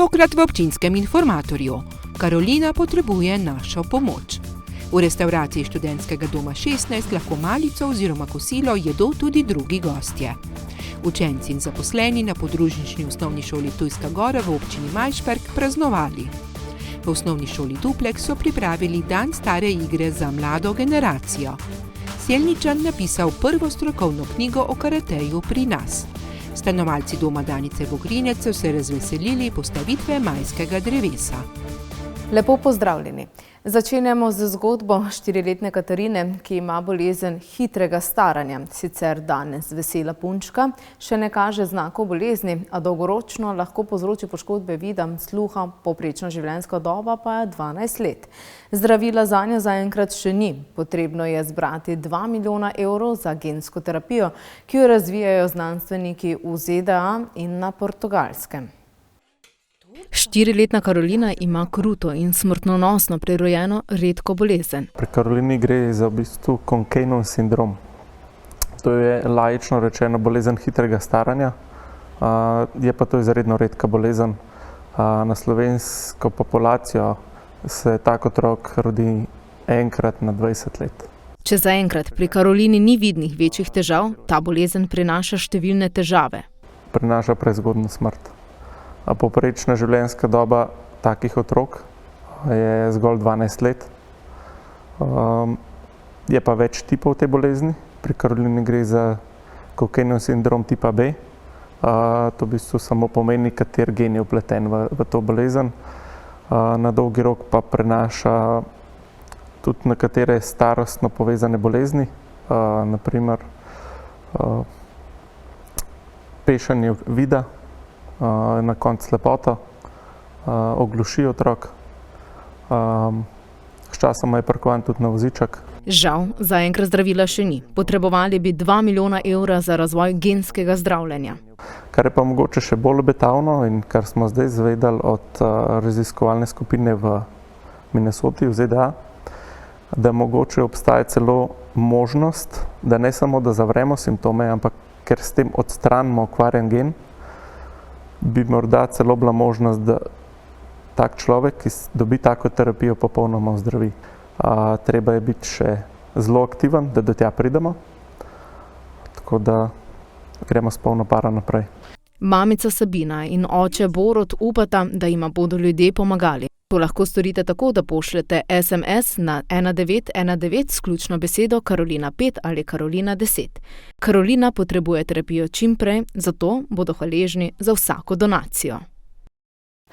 Tokrat v občinskem informatorju. Karolina potrebuje našo pomoč. V restavraciji študentskega doma 16 lahko malico oziroma kosilo jedo tudi drugi gostje. Učenci in zaposleni na podružnični osnovni šoli Ptujska Gora v občini Majšperk praznovali. V osnovni šoli Duplek so pripravili dan stare igre za mlado generacijo. Selničan napisal prvo strokovno knjigo o karateju pri nas. Stanovalci doma Danice Vogrinec so se razveselili postavitve majskega drevesa. Lepo pozdravljeni. Začenjamo z zgodbo 4-letne Katarine, ki ima bolezen hitrega staranja. Sicer danes vesela punčka še ne kaže znakov bolezni, a dolgoročno lahko povzroči poškodbe vida, sluha, povprečna življenjska doba pa je 12 let. Zdravila zanjo zaenkrat še ni. Potrebno je zbrati 2 milijona evrov za gensko terapijo, ki jo razvijajo znanstveniki v ZDA in na Portugalskem. 4-letna Karolina ima kruto in smrtonosno prirojeno redko bolezen. Pri Karolini gre za v bistvu Conkeinov sindrom. To je laično rečeno bolezen hitrega staranja. Je pa to izredno redka bolezen. Na slovensko populacijo se tak otrok rodi enkrat na 20 let. Če zaenkrat pri Karolini ni vidnih večjih težav, ta bolezen prinaša številne težave. Prinaša prezgodnjo smrt. Povprečna življenjska doba takih otrok je zgolj 12 let. Je pa več tipov te bolezni. Pri Karolini gre za Conkeinov sindrom tipa B. To v bistvu samo pomeni, kater gen je vpleten v to bolezen. Na dolgi rok pa prenaša tudi nekatere starostno povezane bolezni, naprimer pešanje vida, na koncu slepota, ogluši otrok, sčasoma je parkovan tudi na voziček. Žal, zaenkrat zdravila še ni. Potrebovali bi 2 milijona evra za razvoj genskega zdravljenja. Kar je pa mogoče še bolj obetavno in kar smo zdaj izvedeli od raziskovalne skupine v Minnesoti v ZDA, da mogoče obstaja celo možnost, da ne samo da zavremo simptome, ampak ker s tem odstranimo okvarjen gen, bi morda celo bila možnost, da tak človek, ki dobi tako terapijo, popolnoma ozdravi. Treba je biti še zelo aktiven, da do tja pridemo, tako da gremo s polno para naprej. Mamica Sabina in oče Borut upata, da jima bodo ljudje pomagali. To lahko storite tako, da pošljete SMS na 1919 s ključno besedo Karolina 5 ali Karolina 10. Karolina potrebuje terapijo čim prej, zato bodo hvaležni za vsako donacijo.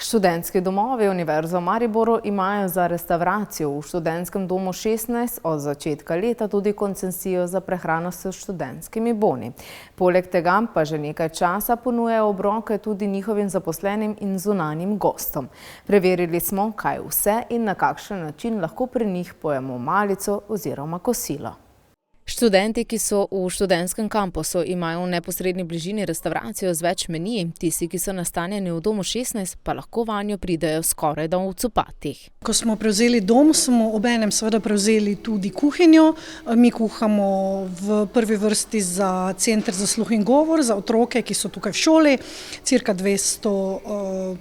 Študentski domovi Univerze v Mariboru imajo za restavracijo v študentskem domu 16 od začetka leta tudi koncesijo za prehrano s študentskimi boni. Poleg tega pa že nekaj časa ponujajo obroke tudi njihovim zaposlenim in zunanjim gostom. Preverili smo, kaj vse in na kakšen način lahko pri njih pojemo malico oziroma kosilo. Študenti, ki so v študentskem kampusu, imajo v neposredni bližini restavracijo z več meniji. Tisti, ki so nastanjeni v domu 16, pa lahko vanjo pridejo skoraj da v copatih. Ko smo prevzeli dom, smo obenem seveda prevzeli tudi kuhinjo. Mi kuhamo v prvi vrsti za center za sluh in govor, za otroke, ki so tukaj v šoli, cirka 200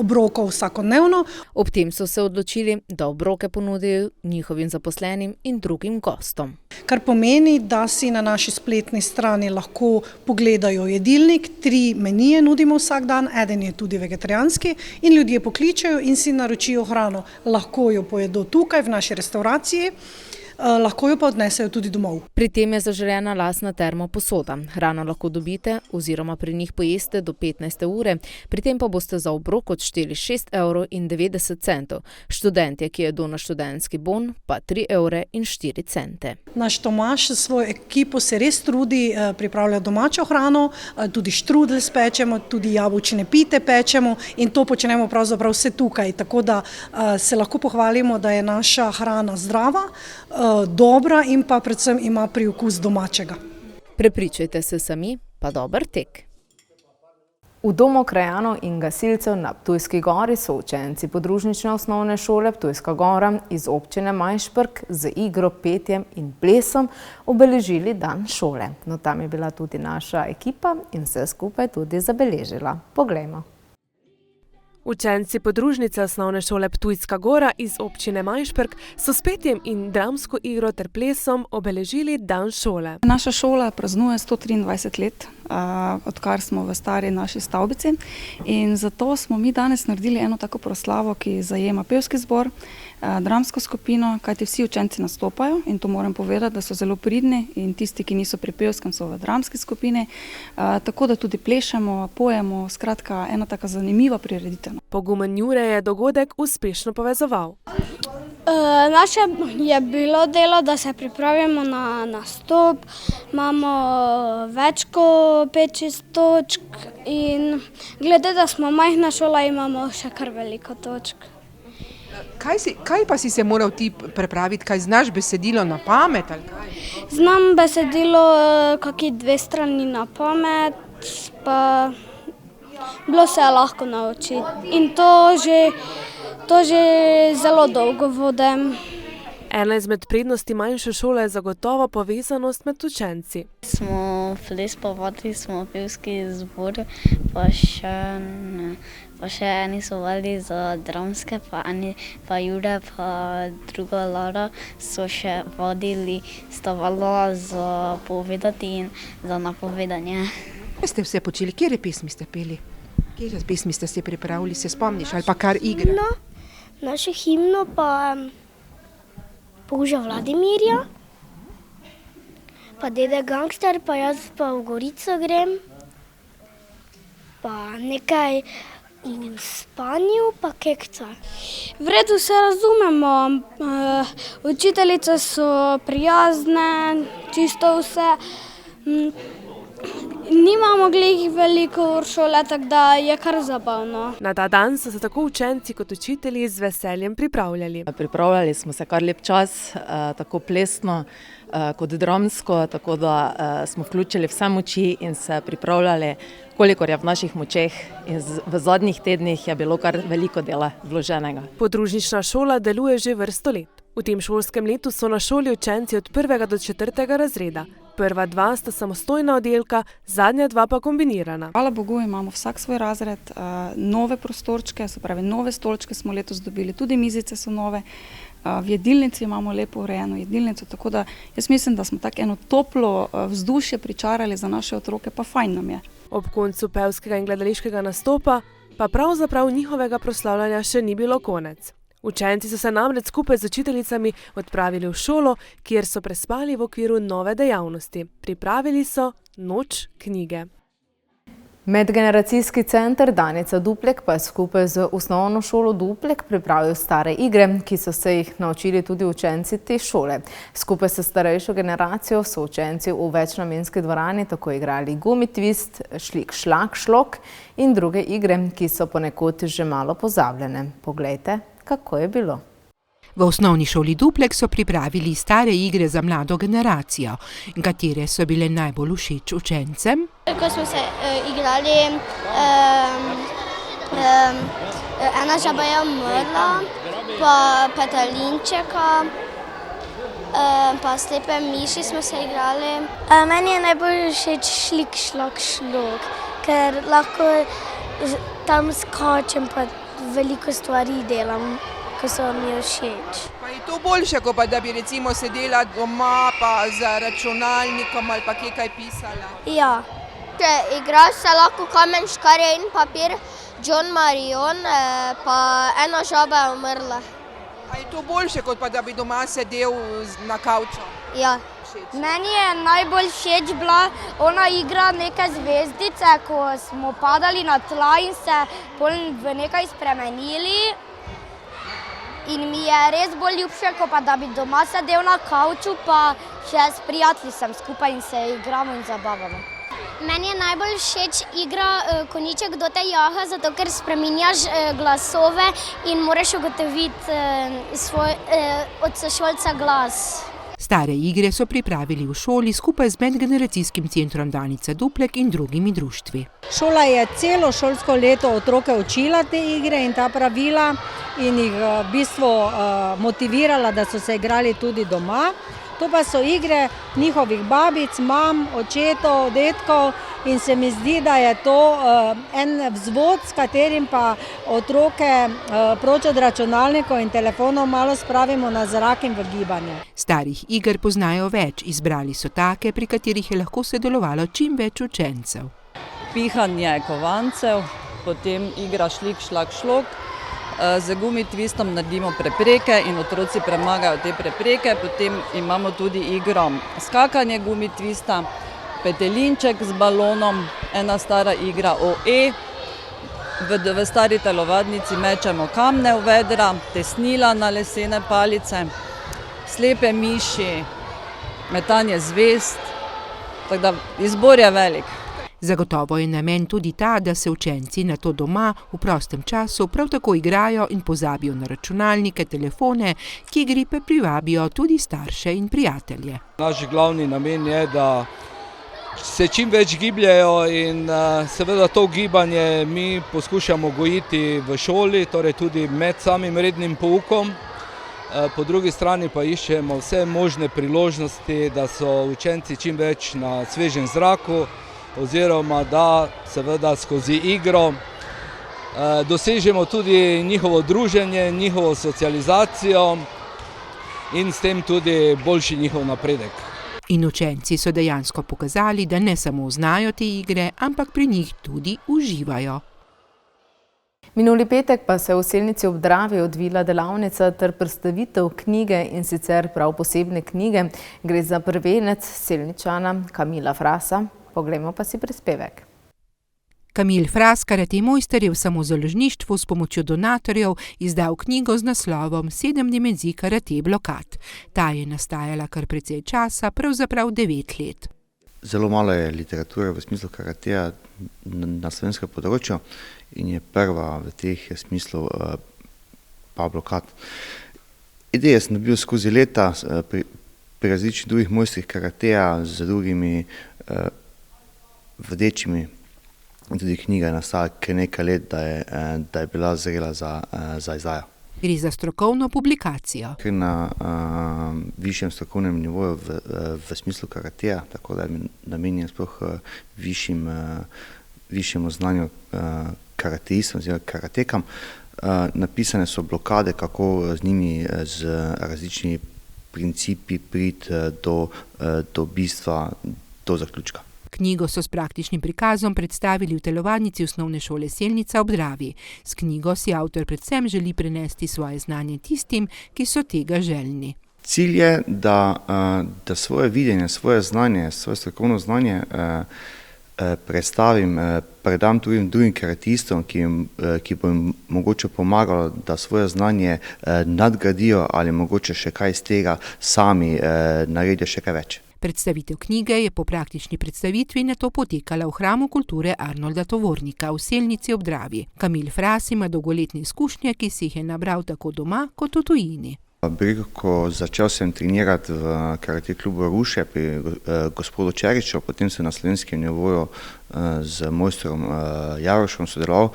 obrokov vsakodnevno. Ob tem so se odločili, da obroke ponudijo njihovim zaposlenim in drugim gostom. Kar pomeni, da si na naši spletni strani lahko pogledajo jedilnik, 3 menije nudimo vsak dan, eden je tudi vegetarijanski in ljudje pokličejo in si naročijo hrano. Lahko jo pojedo tukaj v naši restavraciji, lahko jo pa odnesejo tudi domov. Pri tem je zaželena lastna termoposoda. Hrano lahko dobite oziroma pri njih pojeste do 15. ure, pri tem pa boste za obrok odšteli 6,90 €. Študentje, ki jedo na študentski bon, pa 3,04 €. Naš Tomaž s svojo ekipo se res trudi, pripravlja domačo hrano, tudi štrudel spečemo, tudi jabolčne pite pečemo in to počnemo pravzaprav vse tukaj, tako da se lahko pohvalimo, da je naša hrana zdrava, dobra in pa predvsem ima priokus domačega. Prepričajte se sami, pa dober tek. V domu krajanov in gasilcev na Ptujski Gori so učenci podružnične osnovne šole Ptujska Gora iz občine Majšperk z igro, petjem in plesom obeležili dan šole. No, tam je bila tudi naša ekipa in vse skupaj tudi zabeležila. Poglejmo. Učenci podružnice osnovne šole Ptujska Gora iz občine Majšperk so s petjem in dramsko igro ter plesom obeležili dan šole. Naša šola praznuje 123 let, odkar smo v stari naši stavbici, in zato smo mi danes naredili eno tako proslavo, ki zajema pevski zbor, dramsko skupino, kajti vsi učenci nastopajo in to moram povedati, da so zelo pridni in tisti, ki niso pri pevskem, so v dramski skupini, tako da tudi plešemo, pojemo, skratka ena taka zanimiva prireditev. Pogumen Jure je dogodek uspešno povezoval. Naše je bilo delo, da se pripravimo na nastop, imamo več kot 5-6 točk in glede, da smo majhna šola, imamo še kar veliko točk. Kaj pa si se moral ti prepraviti, kaj znaš besedilo na pamet ali kaj? Znam besedilo kakšni 2 strani na pamet, pa bilo se je lahko naučiti in to že zelo dolgo vodim. Ena izmed prednosti manjše šole je zagotovo povezanost med učenci. Smo ples povadili, smo pevski zbor, pa še eni so vadili za dramske, pa Jure, pa druga Lara so še vadili, sta vadila za povedati in za napovedanje. Kaj ste vse počeli? Kje pesmi ste peli? Kje pesmi ste se pripravili, se spomniš ali pa kar igre? Našo himno pa Boža Vladimirja, pa Dede Gangster, pa jaz pa v Gorico grem, pa nekaj v spanju, pa kekca. V redu se razumemo, učiteljice so prijazne, čisto vse. Nimamo glih veliko ur šole, tako da je kar zabavno. Na ta dan so se tako učenci kot učitelji z veseljem pripravljali. Pripravljali smo se kar lep čas, tako plesno kot dramsko, tako da smo vključili vse moči in se pripravljali, kolikor je v naših močeh. In v zadnjih tednih je bilo kar veliko dela vloženega. Podružnična šola deluje že vrsto let. V tem šolskem letu so na šoli učenci od 1. do 4. razreda. Prva 2 sta samostojna oddelka, zadnja 2 pa kombinirana. Hvala Bogu, imamo vsak svoj razred, nove prostorčke, se pravi nove stolčke smo letos dobili, tudi mizice so nove. V jedilnici imamo lepo urejeno jedilnico, tako da jaz mislim, da smo tako eno toplo vzdušje pričarali za naše otroke, pa fajn nam je. Ob koncu pevskega in gledališkega nastopa pa pravzaprav njihovega proslavljanja še ni bilo konec. Učenci so se namreč skupaj z učiteljicami odpravili v šolo, kjer so prespali v okviru nove dejavnosti. Pripravili so Noč knjige. Medgeneracijski center Danica Duplek pa je skupaj z osnovno šolo Duplek pripravil stare igre, ki so se jih naučili tudi učenci te šole. Skupaj s starejšo generacijo so učenci v večnamenski dvorani tako igrali gumitvist, šlik šlak šlok in druge igre, ki so ponekod že malo pozabljene. Poglejte, kako je bilo. V osnovni šoli Duplek so pripravili stare igre za mlado generacijo. Katere so bile najbolj všeč učencem? Ko smo se igrali, ena žaba je umrla, pa petelinčeka, pa slepe miši smo se igrali. Meni je najbolj všeč šlik šlok šlok, ker lahko tam skačem pa veliko stvari delam, ko so mi všeč. Pa je to boljše, kot pa da bi recimo sedela doma pa za računalnikom ali pa kje kaj pisala? Ja. Igraš se lahko kamen, škarje in papir, John Marion, pa ena žaba je umrla. A je to boljše, kot pa da bi doma sedel na kavču? Ja. Meni je najbolj všeč bila ona igra neke zvezdice, ko smo padali na tla in se v nekaj spremenili. In mi je res bolj ljubše, kot pa da bi doma sedel na kavču, pa še s prijatelji sem skupaj in se igramo in zabavamo. Meni je najbolj všeč igra Konjiček kdo te jaha, zato ker spreminjaš glasove in moraš ugotoviti od sošolca glas. Stare igre so pripravili v šoli skupaj z Medgeneracijskim centrom Danica Duplek in drugimi društvi. Šola je celo šolsko leto otroke učila te igre in ta pravila in jih v bistvu motivirala, da so se igrali tudi doma. To pa so igre njihovih babic, mam, očetov, dedkov in se mi zdi, da je to en vzvod, s katerim pa otroke proč od računalnikov in telefonov malo spravimo na zrak in v gibanje. Starih iger poznajo več, izbrali so take, pri katerih je lahko sodelovalo čim več učencev. Pihanje kovancev, potem igra šlik, šlak, šlok. Z gumitvistom naredimo prepreke in otroci premagajo te prepreke. Potem imamo tudi igro skakanje gumitvista, petelinček z balonom, ena stara igra OE. V stari telovadnici mečemo kamne v vedra, tesnila na lesene palice, slepe miši, metanje zvezd, tako da izbor je velik. Zagotovo je namen tudi ta, da se učenci na to doma v prostem času prav tako igrajo in pozabijo na računalnike, telefone, ki igri pa privabijo tudi starše in prijatelje. Naš glavni namen je, da se čim več gibljajo in seveda to gibanje mi poskušamo gojiti v šoli, torej tudi med samim rednim poukom. Po drugi strani pa iščemo vse možne priložnosti, da so učenci čim več na svežem zraku, oziroma da seveda skozi igro dosežemo tudi njihovo druženje, njihovo socializacijo in s tem tudi boljši njihov napredek. In učenci so dejansko pokazali, da ne samo znajo te igre, ampak pri njih tudi uživajo. Minuli petek pa se v Selnici ob Dravi odvila delavnica ter predstavitev knjige, in sicer prav posebne knjige. Gre za prvenec Selničana Kamila Frasa. Poglejmo pa si prispevek. Kamil Fras, karate mojster, je v samozaložništvu s pomočjo donatorjev izdal knjigo z naslovom 7 dimenzij karate blokad. Ta je nastajala kar precej časa, pravzaprav 9 let. Zelo malo je literature v smislu karateja na slovenskem področju in je prva v teh smislu pa blokad. Ideje sem dobil skozi leta pri različnih drugih mojstrih karateja z drugimi vrdečimi. Tudi knjiga je nastala kar nekaj let, da je bila zrela za izdajo. Gre za strokovno publikacijo. Gre na višjem strokovnem nivoju v smislu karateja, tako da je namenjen sploh višjemu znanju karateistom oziroma karatekam. Napisane so blokade, kako z njimi z različnimi principi priti do bistva, do zaključka. Knjigo so s praktičnim prikazom predstavili v telovadnici Osnovne šole Selnica ob Dravi. S knjigo si avtor predvsem želi prenesti svoje znanje tistim, ki so tega željni. Cilj je, da svoje videnje, svoje znanje, svoje strokovno znanje predam tudi drugim karatistom, ki bo jim mogoče pomagalo, da svoje znanje nadgradijo ali mogoče še kaj iz tega sami naredijo še kaj več. Predstavitev knjige je po praktični predstavitvi nato potekala v Hramu kulture Arnolda Tovornika v Selnici ob Dravi. Kamil Fras ima dolgoletne izkušnje, ki si jih je nabral tako doma kot v tujini. Začel sem trenirati v karate klubu Ruše pri gospodu Čeriču, potem sem na slovenskem nivoju z mojstrom Jarošom sodeloval.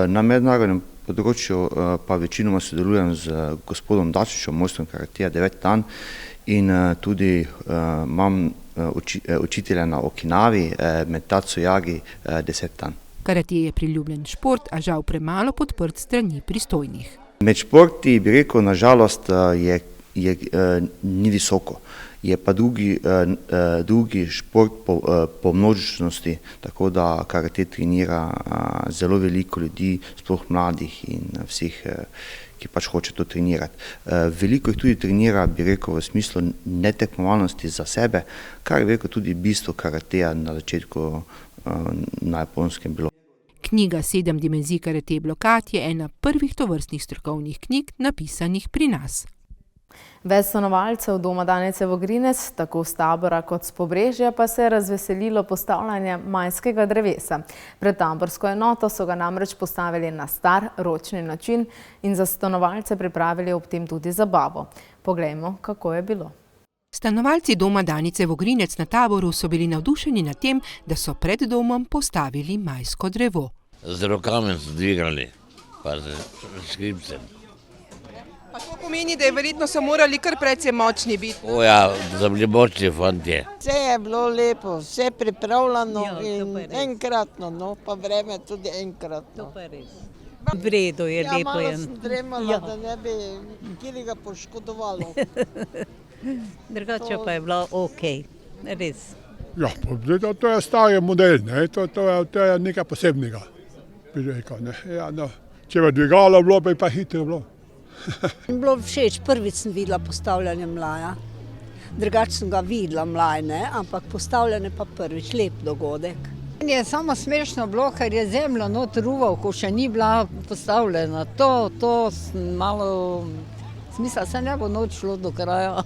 Na mednarodnem področju pa večinoma sodelujem z gospodom Dačičem, mojstrom karateja 9 dan. In tudi imam učitelja na Okinavi, med Tatsujagi 10 dan. Karate je priljubljen šport, a žal premalo podprt strani pristojnih. Med športi bi rekel, nažalost, ni visoko. Je pa drugi šport po množičnosti, tako da karate trenira zelo veliko ljudi, sploh mladih in vseh, ki pač hoče to trenirati. Veliko jih tudi trenira, bi rekel, v smislu netekmovalnosti za sebe, kar je rekel tudi bistvo karateja na začetku na Japonskem bilo. Knjiga 7 dimenzij karate blokad je ena prvih tovrstnih strokovnih knjig, napisanih pri nas. Več stanovalcev doma Danice Vogrinec, tako s Tabora kot s Pobrežja, pa se je razveselilo postavljanja majskega drevesa. Pred taborsko enoto so ga namreč postavili na star, ročni način in za stanovalce pripravili ob tem tudi zabavo. Poglejmo, kako je bilo. Stanovalci doma Danice Vogrinec na Taboru so bili navdušeni nad tem, da so pred domom postavili majsko drevo. Z rokami so dvigali, pa z škripcem. Pomeni, da je verjetno so morali kar precej močni biti. O ja, so bili močni fantje. Vse je bilo lepo, vse pripravljeno in enkratno, no, pa vreme tudi enkratno. To pa res. V redu je, lepo je. Ja, malo sem dremala, da ne bi nikjerega poškodovalo. Drugače pa je bilo okej, res. Ja, to je stari model, ne? To je nekaj posebnega, bi rekel. Ne? Ja, no. Če bi dvigalo bilo, bi pa hitro bilo. Bilo všeč, prvič sem videla postavljanje mlaja. Drugače sem ga videla mlaj, ne? Ampak postavljanje pa prvič, lep dogodek. Meni je samo smešno bilo, ker je zemlja not ruval, ko še ni bila postavljena. To sem malo... Smisla se ne bo noč šlo do kraja.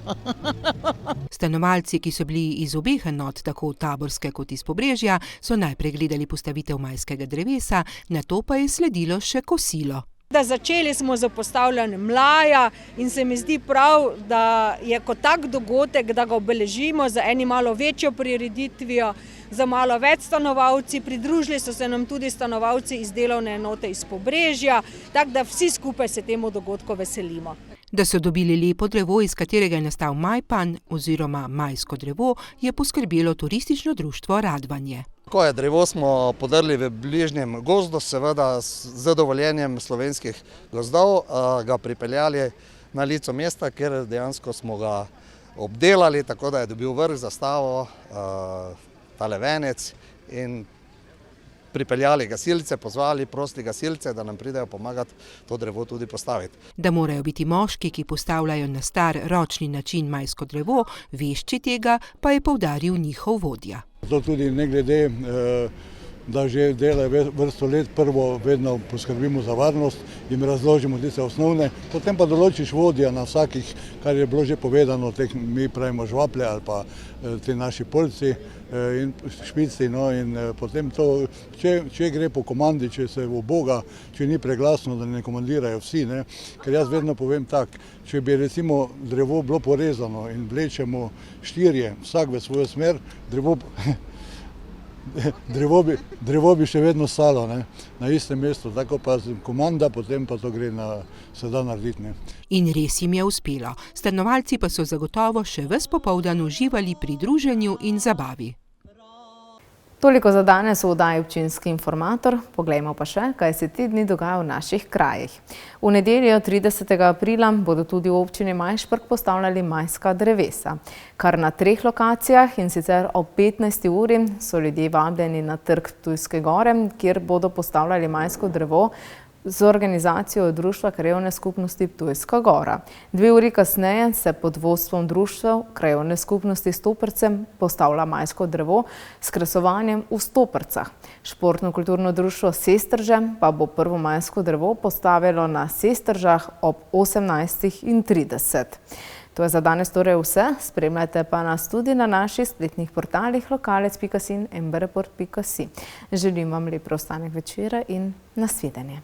Stanovalci, ki so bili iz obeh enot, tako Taborske kot iz Pobrežja, so najprej gledali postavitev majskega drevesa, nato pa je sledilo še kosilo. Začeli smo z postavljanjem mlaja in se mi zdi prav, da je kot tak dogodek, da ga obeležimo z eni malo večjo prireditvijo, za malo več stanovalci. Pridružili so se nam tudi stanovalci iz delovne enote iz Pobrežja, tako da vsi skupaj se temu dogodku veselimo. Da so dobili lepo drevo, iz katerega je nastal Majpan oziroma majsko drevo, je poskrbelo turistično društvo Radvanje. Ko je drevo smo podrli v bližnjem gozdu, seveda z dovoljenjem slovenskih gozdov, ga pripeljali na lico mesta, ker dejansko smo ga obdelali, tako da je dobil vrh, zastavo, tale venec in pripeljali gasilce, pozvali prosti gasilce, da nam pridejo pomagati to drevo tudi postaviti. Da morajo biti moški, ki postavljajo na star ročni način majsko drevo, vešči tega, pa je poudaril njihov vodja. To tudi ne glede, da že delajo vrsto let, prvo vedno poskrbimo za varnost, jim razložimo tiste osnovne, potem pa določiš vodja na vsakih, kar je bilo že povedano, mi pravimo žvaplje ali pa ti naši polci in špici, no, in potem to, če gre po komandi, če se v Boga, če ni preglasno, da ne komandirajo vsi, ne, ker jaz vedno povem tak, če bi recimo drevo bilo porezano in vlečemo štirje, vsak v svojo smer, drevo bi še vedno stalo, ne, na istem mestu, tako pa komanda, potem pa to gre se da narediti. Ne. In res jim je uspelo. Stanovalci pa so zagotovo še ves popoldan uživali pri druženju in zabavi. Toliko za danes v oddaji Občinski informator. Poglejmo pa še, kaj se te dni dogaja v naših krajih. V nedeljo 30. aprila bodo tudi v občini Majšperk postavljali majska drevesa. Kar na 3 lokacijah, in sicer ob 15. uri so ljudje vabljeni na trg Ptujske gore, kjer bodo postavljali majsko drevo z organizacijo Društva krajevne skupnosti Ptujska gora. 2 uri kasneje se pod vodstvom društva krajevne skupnosti Stoperce postavlja majsko drevo s kresovanjem v Stopercah. Športno-kulturno društvo Sestrže pa bo prvo majsko drevo postavilo na Sestržah ob 18:30. To je za danes torej vse. Spremljajte pa nas tudi na naših spletnih portalih lokalec.si in mbreport.si. Želim vam lep preostanek večera in nasvidenje.